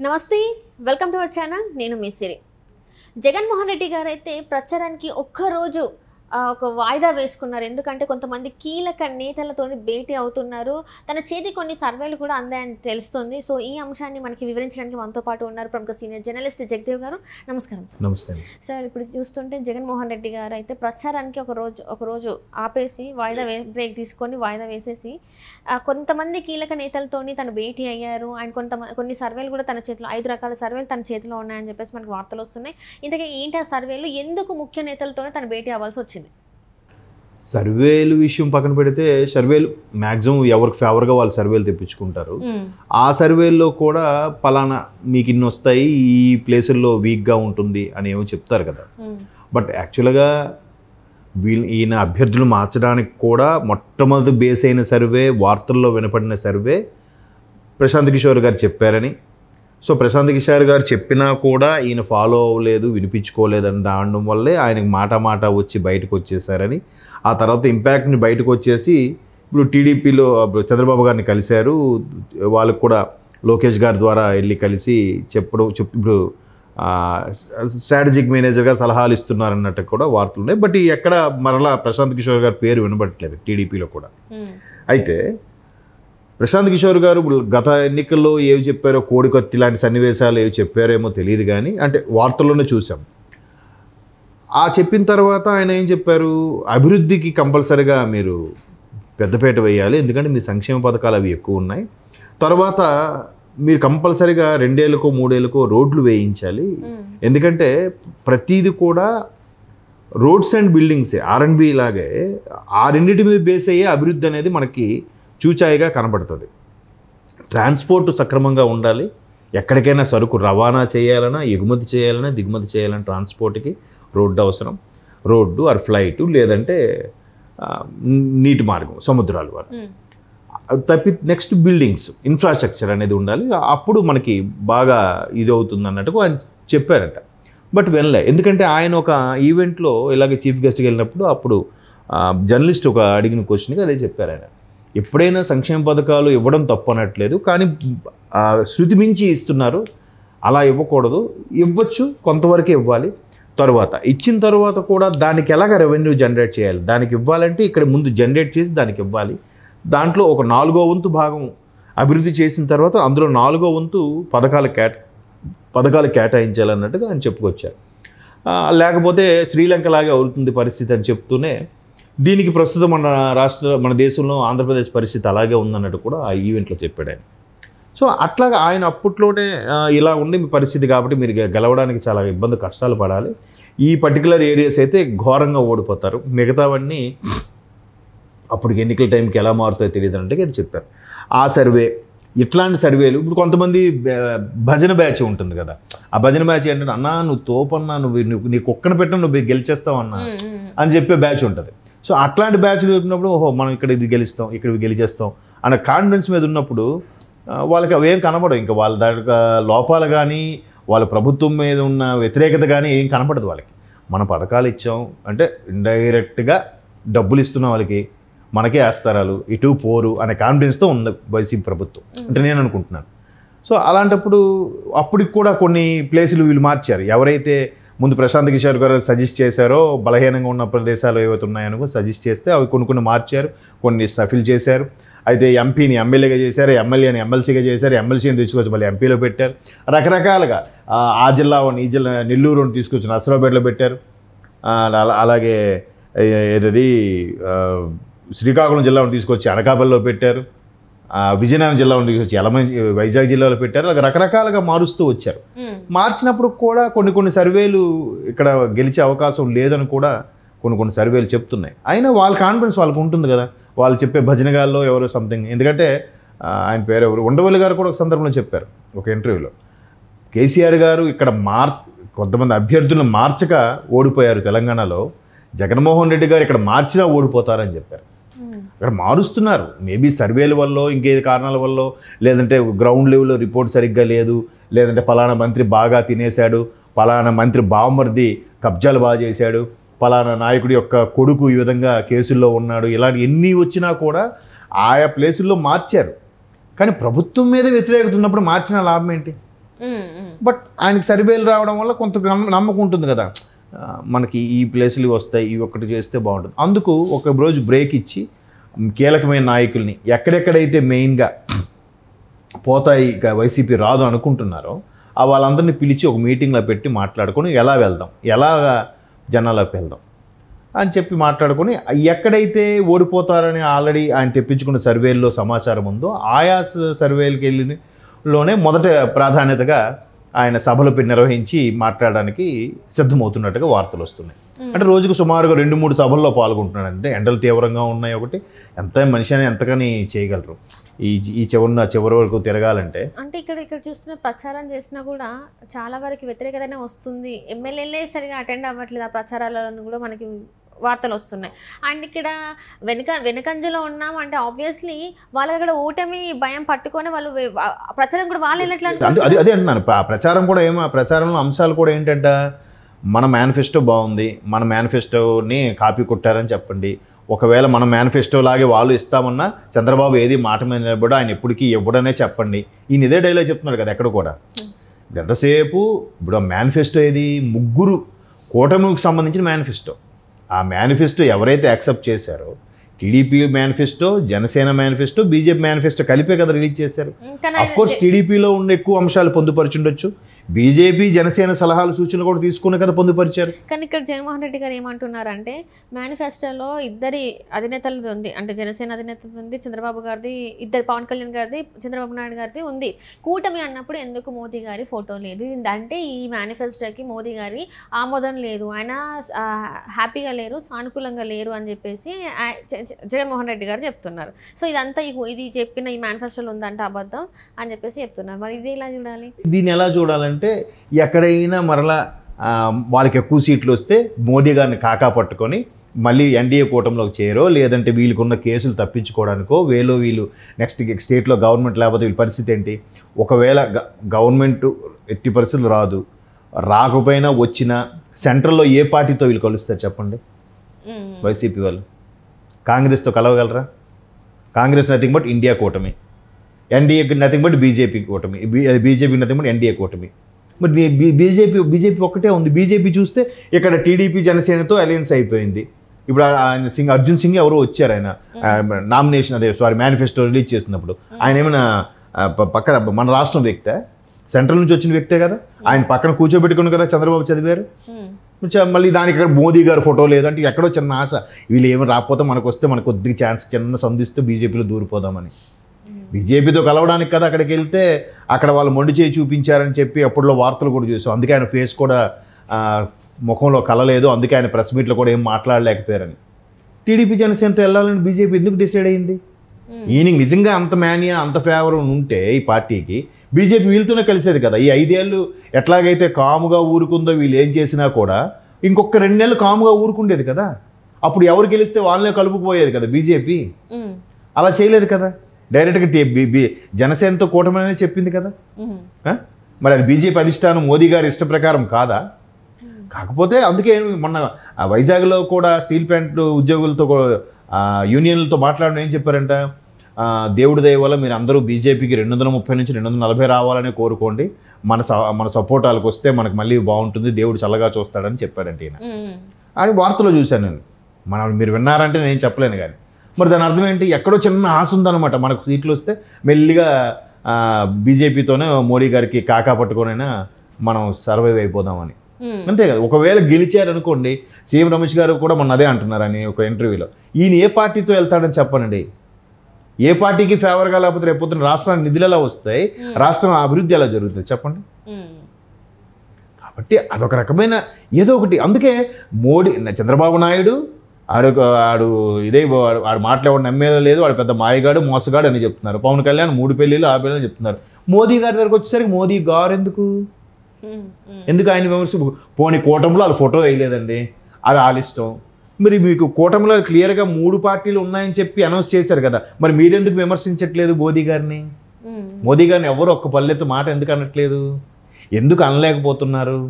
నమస్తే welcome to our channel నేను మీ సిరి జగన్మోహన్ రెడ్డి గారు అయితే ప్రచారానికి ఒక్క రోజు ఒక వాయిదా వేసుకున్నారు ఎందుకంటే కొంతమంది కీలక నేతలతో భేటీ అవుతున్నారు తన చేతి కొన్ని సర్వేలు కూడా అందాయని తెలుస్తుంది సో ఈ అంశాన్ని మనకి వివరించడానికి మనతో పాటు ఉన్నారు ప్రముఖ సీనియర్ జర్నలిస్ట్ జగదేవ్ గారు నమస్కారం సార్ నమస్తే సార్ ఇప్పుడు చూస్తుంటే జగన్మోహన్ రెడ్డి గారు అయితే ప్రచారానికి ఒక రోజు ఆపేసి వాయిదా బ్రేక్ తీసుకొని వాయిదా వేసేసి కొంతమంది కీలక నేతలతోని తను భేటీ అయ్యారు అండ్ కొన్ని సర్వేలు కూడా తన చేతిలో 5 రకాల సర్వేలు తన చేతిలో ఉన్నాయని చెప్పేసి మనకు వార్తలు వస్తున్నాయి ఇంతకీ ఏంటి ఆ సర్వేలు ఎందుకు ముఖ్య నేతలతోనే తను భేటీ అవ్వాల్సి వచ్చింది సర్వేలు విషయం పక్కన పెడితే సర్వేలు మ్యాక్సిమం ఎవరికి ఫేవర్గా వాళ్ళు సర్వేలు తెప్పించుకుంటారు ఆ సర్వేల్లో కూడా పలానా మీకు ఇన్ని వస్తాయి ఈ ప్లేసుల్లో వీక్గా ఉంటుంది అని ఏమో చెప్తారు కదా బట్ యాక్చువల్గా ఈయన అభ్యర్థులు మార్చడానికి కూడా మొట్టమొదటి బేస్ అయిన సర్వే వార్తల్లో వినపడిన సర్వే ప్రశాంత్ కిషోర్ గారు చెప్పారని సో ప్రశాంత్ కిషోర్ గారు చెప్పినా కూడా ఈయన ఫాలో అవ్వలేదు వినిపించుకోలేదని దానడం వల్లే ఆయనకు మాట వచ్చి బయటకు వచ్చేసారని ఆ తర్వాత ఇంపాక్ట్ని బయటకు వచ్చేసి ఇప్పుడు టీడీపీలో చంద్రబాబు గారిని కలిశారు వాళ్ళకు కూడా లోకేష్ గారి ద్వారా వెళ్ళి కలిసి ఇప్పుడు స్ట్రాటజిక్ మేనేజర్గా సలహాలు ఇస్తున్నారన్నట్టు కూడా వార్తలు ఉన్నాయి బట్ ఎక్కడ మరలా ప్రశాంత్ కిషోర్ గారి పేరు వినబడట్లేదు టీడీపీలో కూడా అయితే ప్రశాంత్ కిషోర్ గారు గత ఎన్నికల్లో ఏవి చెప్పారో కోడికత్తి లాంటి సన్నివేశాలు ఏవి చెప్పారేమో తెలియదు కానీ అంటే వార్తల్లోనే చూసాం ఆ చెప్పిన తర్వాత ఆయన ఏం చెప్పారు అభివృద్ధికి కంపల్సరిగా మీరు పెద్దపీట వేయాలి ఎందుకంటే మీ సంక్షేమ పథకాలు అవి ఎక్కువ ఉన్నాయి తర్వాత మీరు కంపల్సరిగా 2 ఏళ్ళకో 3 ఏళ్ళకో రోడ్లు వేయించాలి ఎందుకంటే ప్రతిదీ కూడా రోడ్స్ అండ్ బిల్డింగ్సే R&B లాగే ఆ రెండింటి మీద బేస్ అయ్యే అభివృద్ధి అనేది మనకి చూచాయిగా కనబడుతుంది ట్రాన్స్పోర్ట్ సక్రమంగా ఉండాలి ఎక్కడికైనా సరుకు రవాణా చేయాలన్నా ఎగుమతి చేయాలన్నా దిగుమతి చేయాలన్నా ట్రాన్స్పోర్ట్కి రోడ్డు అవసరం రోడ్డు ఆర్ ఫ్లైటు లేదంటే నీటి మార్గం సముద్రాల ద్వారా నెక్స్ట్ బిల్డింగ్స్ ఇన్ఫ్రాస్ట్రక్చర్ అనేది ఉండాలి అప్పుడు మనకి బాగా ఇది అవుతుంది అన్నట్టుగా ఆయన చెప్పారంట బట్ వెళ్ళలే ఎందుకంటే ఆయన ఒక ఈవెంట్లో ఇలాగే చీఫ్ గెస్ట్కి వెళ్ళినప్పుడు అప్పుడు జర్నలిస్ట్ ఒక అడిగిన క్వశ్చన్కి అదే చెప్పారు ఆయన ఎప్పుడైనా సంక్షేమ పథకాలు ఇవ్వడం తప్పు అనట్లేదు కానీ శృతి మించి ఇస్తున్నారు అలా ఇవ్వకూడదు ఇవ్వచ్చు కొంతవరకే ఇవ్వాలి తర్వాత ఇచ్చిన తర్వాత కూడా దానికి ఎలాగ రెవెన్యూ జనరేట్ చేయాలి దానికి ఇవ్వాలంటే ఇక్కడ ముందు జనరేట్ చేసి దానికి ఇవ్వాలి దాంట్లో ఒక 4వ వంతు భాగం అభివృద్ధి చేసిన తర్వాత అందులో 4వ వంతు పథకాలు కేటాయించాలన్నట్టుగా ఆయన చెప్పుకొచ్చారు లేకపోతే శ్రీలంక లాగే అవుతుంది పరిస్థితి అని చెప్తూనే దీనికి ప్రస్తుతం మన దేశంలో ఆంధ్రప్రదేశ్ పరిస్థితి అలాగే ఉందన్నట్టు కూడా ఆ ఈవెంట్లో చెప్పాడు ఆయన సో అట్లాగా ఆయన అప్పట్లోనే ఇలా ఉండి మీ పరిస్థితి కాబట్టి మీరు గెలవడానికి చాలా కష్టాలు పడాలి ఈ పర్టికులర్ ఏరియాస్ అయితే ఘోరంగా ఓడిపోతారు మిగతావన్నీ అప్పటికి ఎన్నికల టైంకి ఎలా మారుతాయో తెలియదు అంటే ఇది చెప్పారు ఆ సర్వే ఇట్లాంటి సర్వేలు ఇప్పుడు కొంతమంది భజన బ్యాచ్ ఉంటుంది కదా ఆ భజన బ్యాచ్ ఏంటంటే అన్నా నువ్వు తోపన్నా నీ కుక్కను పెట్టిన నువ్వు గెలిచేస్తావు అన్నా అని చెప్పే బ్యాచ్ ఉంటుంది సో అట్లాంటి బ్యాచ్లు చెప్పినప్పుడు ఓహో మనం ఇక్కడ ఇది గెలుస్తాం ఇక్కడ గెలిచేస్తాం అనే కాన్ఫిడెన్స్ మీద ఉన్నప్పుడు వాళ్ళకి అవేం కనబడవు ఇంకా వాళ్ళ దాంట్లో లోపాలు కానీ వాళ్ళ ప్రభుత్వం మీద ఉన్న వ్యతిరేకత కానీ ఏం కనపడదు వాళ్ళకి మన పథకాలు ఇచ్చాం అంటే ఇండైరెక్ట్గా డబ్బులు ఇస్తున్న వాళ్ళకి మనకే వేస్తారాలు ఇటు పోరు అనే కాన్ఫిడెన్స్తో ఉంది వైసీపీ ప్రభుత్వం అంటే నేను అనుకుంటున్నాను సో అలాంటప్పుడు అప్పటికి కూడా కొన్ని ప్లేసులు వీళ్ళు మార్చారు ఎవరైతే ముందు ప్రశాంత్ కిషోర్ గారు సజెస్ట్ చేశారో బలహీనంగా ఉన్న ప్రదేశాలు ఏవైతే ఉన్నాయనుకో సజెస్ట్ చేస్తే అవి కొన్ని మార్చారు కొన్ని సఫిల్ చేశారు అయితే ఎంపీని ఎమ్మెల్యేగా చేశారు ఎమ్మెల్యేని ఎమ్మెల్సీగా చేశారు ఎమ్మెల్సీని తీసుకొచ్చి మళ్ళీ ఎంపీలో పెట్టారు రకరకాలుగా ఆ జిల్లా ఈ జిల్లా నెల్లూరుని తీసుకొచ్చి నర్సరావుపేటలో పెట్టారు అలాగే ఏదది శ్రీకాకుళం జిల్లాను తీసుకొచ్చి అనకాపల్లిలో పెట్టారు విజయనగరం జిల్లాను తీసుకొచ్చి వైజాగ్ జిల్లాలో పెట్టారు అలా రకరకాలుగా మారుస్తూ వచ్చారు మార్చినప్పుడు కూడా కొన్ని సర్వేలు ఇక్కడ గెలిచే అవకాశం లేదని కూడా కొన్ని సర్వేలు చెప్తున్నాయి అయినా వాళ్ళ కాన్ఫిడెన్స్ వాళ్ళకు ఉంటుంది కదా వాళ్ళు చెప్పే భజనగాల్లో ఎవరో సంథింగ్ ఎందుకంటే ఆయన పేరు ఎవరు ఉండవల్లి గారు కూడా ఒక సందర్భంలో చెప్పారు ఒక ఇంటర్వ్యూలో కేసీఆర్ గారు ఇక్కడ కొంతమంది అభ్యర్థులను మార్చక ఓడిపోయారు తెలంగాణలో జగన్మోహన్ రెడ్డి గారు ఇక్కడ మార్చినా ఓడిపోతారని చెప్పారు ఇక్కడ మారుస్తున్నారు మేబీ సర్వేల వల్ల ఇంకేది కారణాల వల్ల లేదంటే గ్రౌండ్ లెవెల్లో రిపోర్ట్ సరిగ్గా లేదు లేదంటే పలానా మంత్రి బాగా తినేశాడు పలానా మంత్రి బావమర్ది కబ్జాలు బాగా చేశాడు పలానా నాయకుడి యొక్క కొడుకు ఈ విధంగా కేసుల్లో ఉన్నాడు ఇలాంటి ఎన్ని వచ్చినా కూడా ఆయా ప్లేసుల్లో మార్చారు కానీ ప్రభుత్వం మీద వ్యతిరేకత ఉన్నప్పుడు మార్చిన లాభం ఏంటి బట్ ఆయనకి సర్వేలు రావడం వల్ల కొంత నమ్మకం ఉంటుంది కదా, మనకి ఈ ప్లేస్లు వస్తాయి, ఇవి ఒక్కటి చేస్తే బాగుంటుంది. అందుకు ఒక రోజు బ్రేక్ ఇచ్చి కీలకమైన నాయకుల్ని ఎక్కడెక్కడైతే మెయిన్గా పోతాయి ఇక వైసీపీ రాదు అనుకుంటున్నారో వాళ్ళందరినీ పిలిచి ఒక మీటింగ్లో పెట్టి మాట్లాడుకొని ఎలా వెళ్దాం, ఎలా జనాల్లోకి వెళ్దాం అని చెప్పి మాట్లాడుకొని ఎక్కడైతే ఓడిపోతారని ఆల్రెడీ ఆయన తెప్పించుకున్న సర్వేల్లో సమాచారం ఉందో ఆయా సర్వేలకి వెళ్ళిలోనే మొదట ప్రాధాన్యతగా ఆయన సభలు నిర్వహించి మాట్లాడడానికి సిద్ధమవుతున్నట్టుగా వార్తలు వస్తున్నాయి. అంటే రోజుకు సుమారుగా 2-3 సభల్లో పాల్గొంటున్నాడు. అంటే ఎండలు తీవ్రంగా ఉన్నాయి, ఒకటి ఎంత మనిషి అని ఎంతకని చేయగలరు ఈ చివరి వరకు తిరగాలంటే. అంటే ఇక్కడ చూస్తున్న ప్రచారం చేసినా కూడా చాలా వరకు వ్యతిరేకతనే వస్తుంది. ఎమ్మెల్యేలే సరిగా అటెండ్ అవ్వట్లేదు ఆ ప్రచారాలను కూడా మనకి వార్తలు వస్తున్నాయి. అండ్ ఇక్కడ వెనకంజలో ఉన్నాం అంటే ఆబ్వియస్లీ వాళ్ళకి అక్కడ ఓటమి భయం పట్టుకొని వాళ్ళు ప్రచారం కూడా వాళ్ళు అదే అంటున్నాను. ప్రచారం కూడా ప్రచారంలో అంశాలు కూడా ఏంటంటే మన మేనిఫెస్టో బాగుంది, మన మేనిఫెస్టోని కాపీ కొట్టారని చెప్పండి. ఒకవేళ మన మేనిఫెస్టో లాగే వాళ్ళు ఇస్తామన్నా చంద్రబాబు ఏది మాట మీద నిలబడి ఆయన ఎప్పటికీ ఇవ్వడనే చెప్పండి. ఈయన ఇదే డైలాగ్ చెప్తున్నారు కదా ఎక్కడ కూడా. ఎంతసేపు ఇప్పుడు ఆ మేనిఫెస్టో ఏది 3 కూటమికి సంబంధించిన మేనిఫెస్టో. ఆ మేనిఫెస్టో ఎవరైతే యాక్సెప్ట్ చేశారో TDP manifesto, Janasena manifesto, BJP manifesto కలిపే కదా రిలీజ్ చేశారు. అఫ్కోర్స్ టీడీపీలో ఉండే ఎక్కువ అంశాలు పొందుపరిచుండొచ్చు, బీజేపీ జనసేన సలహాలు సూచనలు కూడా తీసుకుని కదా పొందుపరిచారు. కానీ ఇక్కడ జగన్మోహన్ రెడ్డి గారు ఏమంటున్నారంటే మేనిఫెస్టోలో ఇద్దరి అధినేతలది ఉంది, అంటే జనసేన అధినేతది ఉంది, చంద్రబాబు గారిది, ఇద్దరు పవన్ కళ్యాణ్ గారిది, చంద్రబాబు నాయుడు గారిది ఉంది. కూటమి అన్నప్పుడు ఎందుకు మోదీ గారి ఫోటో లేదు అంటే ఈ మేనిఫెస్టోకి మోదీ గారి ఆమోదం లేదు, ఆయన హ్యాపీగా లేరు, సానుకూలంగా లేరు అని చెప్పేసి జగన్మోహన్ రెడ్డి గారు చెప్తున్నారు. సో ఇదంతా ఇది చెప్పిన ఈ మేనిఫెస్టోలో ఉందంటే అబద్ధం అని చెప్పేసి చెప్తున్నారు. మరి ఇది ఎలా చూడాలి? దీన్ని ఎలా చూడాలంటే ఎక్కడైనా మరలా వాళ్ళకి ఎక్కువ సీట్లు వస్తే మోదీ గారిని కాకా పట్టుకొని మళ్ళీ ఎన్డీఏ కూటమిలోకి చేరో, లేదంటే వీళ్ళకున్న కేసులు తప్పించుకోవడానికో వీళ్ళు నెక్స్ట్ స్టేట్లో గవర్నమెంట్ లేకపోతే వీళ్ళ పరిస్థితి ఏంటి? ఒకవేళ గవర్నమెంట్ ఎట్టి పరిస్థితులు రాదు, రాకపోయినా వచ్చినా సెంట్రల్లో ఏ పార్టీతో వీళ్ళు కలుస్తారు చెప్పండి? వైసీపీ వాళ్ళు కాంగ్రెస్తో కలవగలరా? కాంగ్రెస్ నథింగ్ బట్ ఇండియా కూటమి, ఎన్డీఏకి నథింగ్ బట్ బీజేపీ కూటమి, బీజేపీ నథింగ్ బట్ ఎన్డీఏ కూటమి. మరి బీజేపీ ఒక్కటే ఉంది. బీజేపీ చూస్తే ఇక్కడ టీడీపీ జనసేనతో అలయన్స్ అయిపోయింది. ఇప్పుడు ఆయన అర్జున్ సింగ్ ఎవరో వచ్చారు, ఆయన నామినేషన్ మేనిఫెస్టో రిలీజ్ చేస్తున్నప్పుడు ఆయన ఏమైనా పక్కన మన రాష్ట్రం వ్యక్తే, సెంట్రల్ నుంచి వచ్చిన వ్యక్తే కదా, ఆయన పక్కన కూర్చోబెట్టుకుని కదా చంద్రబాబు చదివారు. మళ్ళీ దానికి ఇక్కడ మోదీ గారు ఫోటో లేదంటే ఎక్కడో చిన్న ఆశ, వీళ్ళు ఏమి రాకపోతే మనకు వస్తే మనకు కొద్దిగా ఛాన్స్ చిన్న సంధిస్తే బీజేపీలో దూరిపోదామని. బీజేపీతో కలవడానికి కదా అక్కడికి వెళ్తే అక్కడ వాళ్ళు మొండి చేయి చూపించారని చెప్పి అప్పుడులో వార్తలు కూడా చూసాం. అందుకే ఆయన ఫేస్ కూడా ముఖంలో కలలేదు, అందుకే ఆయన ప్రెస్ మీట్లో కూడా ఏం మాట్లాడలేకపోయారని. టీడీపీ జనసేనతో వెళ్ళాలని బీజేపీ ఎందుకు డిసైడ్ అయింది? ఈయనకి నిజంగా అంత మేనియా అంత ఫేవర్ ఉంటే ఈ పార్టీకి బీజేపీ వీళ్ళతోనే కలిసేది కదా. ఈ 5 ఏళ్ళు ఎట్లాగైతే కాముగా ఊరుకుందో వీళ్ళు ఏం చేసినా కూడా ఇంకొక 2 నెలలు కాముగా ఊరుకుండేది కదా. అప్పుడు ఎవరు గెలిస్తే వాళ్ళనే కలుపుకుపోయేది కదా బీజేపీ. అలా చేయలేదు కదా, డైరెక్ట్గా జనసేనతో కూటమి చెప్పింది కదా. మరి అది బీజేపీ అధిష్టానం మోదీ గారి ఇష్ట ప్రకారం కాదా? కాకపోతే అందుకే మొన్న వైజాగ్లో కూడా స్టీల్ ప్లాంట్ ఉద్యోగులతో యూనియన్లతో మాట్లాడడం ఏం చెప్పారంట, దేవుడి దయ వల్ల మీరు అందరూ బీజేపీకి 230 నుంచి 240 రావాలని కోరుకోండి, మన సపోర్ట్ వాళ్ళకి వస్తే మనకు మళ్ళీ బాగుంటుంది, దేవుడు చల్లగా చూస్తాడని చెప్పారంటే ఈయన అని వార్తలో చూశాను నేను. మీరు విన్నారంటే నేను చెప్పలేను కానీ. మరి దాని అర్థం ఏంటి? ఎక్కడో చిన్న ఆశ ఉందన్నమాట, మనకు సీట్లు వస్తే మెల్లిగా బీజేపీతోనే మోడీ గారికి కాకా పట్టుకొనైనా మనం సర్వైవ్ అయిపోదామని. అంతే కదా. ఒకవేళ గెలిచారనుకోండి, సీఎం రమేష్ గారు కూడా మొన్న అదే అంటున్నారని ఒక ఇంటర్వ్యూలో, ఈయన ఏ పార్టీతో వెళ్తాడని చెప్పనండి. ఏ పార్టీకి ఫేవర్గా లేకపోతే రేపొద్దున రాష్ట్రానికి నిధులు ఎలా వస్తాయి, రాష్ట్రం అభివృద్ధి ఎలా జరుగుతుంది చెప్పండి. కాబట్టి అదొక రకమైన ఏదో ఒకటి. అందుకే మోడీ చంద్రబాబు నాయుడు ఆడు మాట్లాడు నమ్మేదో లేదు, వాడు పెద్ద మాయగాడు మోసగాడు అని చెప్తున్నారు. పవన్ కళ్యాణ్ 3 పెళ్ళిళ్ళు 6 పెళ్ళిళ్ళు చెప్తున్నారు. మోదీ గారి దగ్గరకు వచ్చేసరికి మోదీ గారు ఎందుకు ఆయన విమర్శ? పోనీ కూటమిలో వాళ్ళ ఫోటో వేయలేదండి, అది వాళ్ళ ఇష్టం. మరి మీకు కూటమిలో క్లియర్గా 3 పార్టీలు ఉన్నాయని చెప్పి అనౌన్స్ చేశారు కదా, మరి మీరెందుకు విమర్శించట్లేదు మోదీ గారిని? మోదీ గారిని ఎవరు ఒక్క పల్లెత్తు మాట ఎందుకు అనట్లేదు? ఎందుకు అనలేకపోతున్నారు?